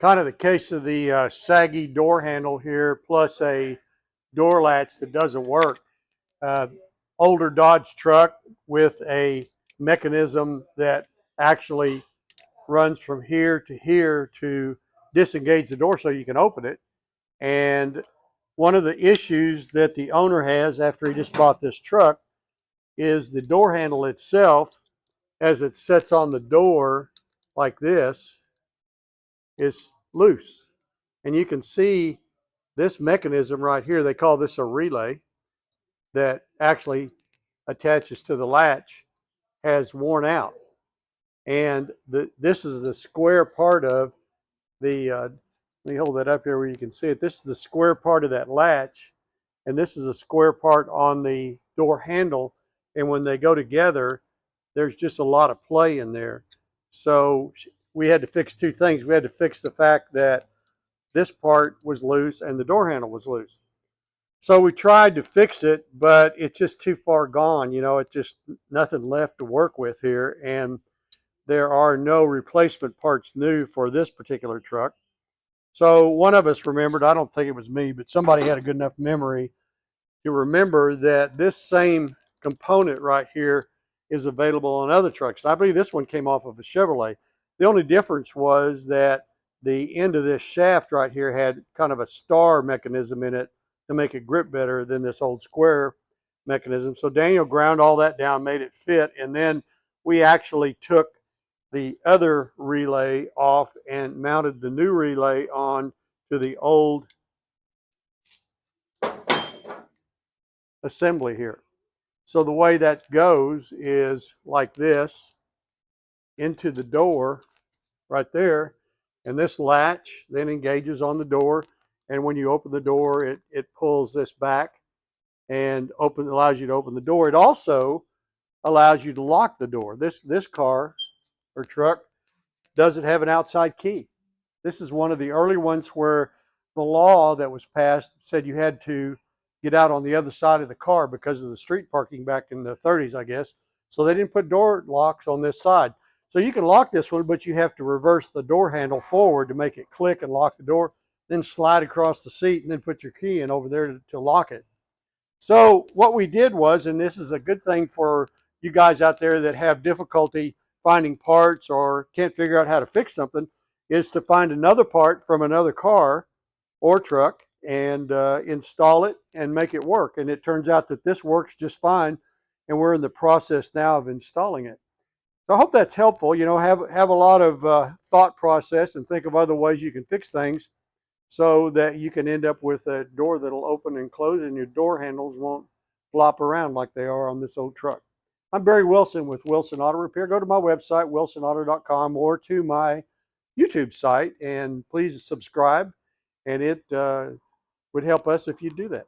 kind of the case of the saggy door handle here, plus a door latch that doesn't work. Uh, Older Dodge truck with a mechanism that actually runs from here to disengage the door so you can open it. And one of the issues that the owner has after he just bought this truck is the door handle itself, as it sets on the door like this, is loose. And you can see this mechanism right here, they call this a relay, that actually attaches to the latch, has worn out. And this is the square part of the, let me hold that up here where you can see it. This is the square part of that latch, and this is a square part on the door handle. And when they go together, there's just a lot of play in there. So we had to fix two things. We had to fix the fact that this part was loose and the door handle was loose. So we tried to fix it, but it's just too far gone. It's just nothing left to work with here. And there are no replacement parts new for this particular truck. So one of us remembered, I don't think it was me, but somebody had a good enough memory to remember that this same component right here is available on other trucks. And I believe this one came off of a Chevrolet. The only difference was that the end of this shaft right here had kind of a star mechanism in it to make it grip better than this old square mechanism. So Daniel ground all that down, made it fit, and then we actually took the other relay off and mounted the new relay on to the old assembly here. So the way that goes is like this, into the door right there, and this latch then engages on the door, and when you open the door, it pulls this back and allows you to open the door. It also allows you to lock the door. This car or truck doesn't have an outside key. This is one of the early ones where the law that was passed said you had to get out on the other side of the car because of the street parking back in the 30s, I guess. So they didn't put door locks on this side. So you can lock this one, but you have to reverse the door handle forward to make it click and lock the door, then slide across the seat and then put your key in over there to lock it. So what we did was, and this is a good thing for you guys out there that have difficulty finding parts or can't figure out how to fix something, is to find another part from another car or truck and install it and make it work. And it turns out that this works just fine, and we're in the process now of installing it. So I hope that's helpful. Have a lot of thought process and think of other ways you can fix things so that you can end up with a door that'll open and close and your door handles won't flop around like they are on this old truck. I'm Barry Wilson with Wilson Auto Repair. Go to my website, wilsonauto.com, or to my YouTube site, and please subscribe. And it would help us if you do that.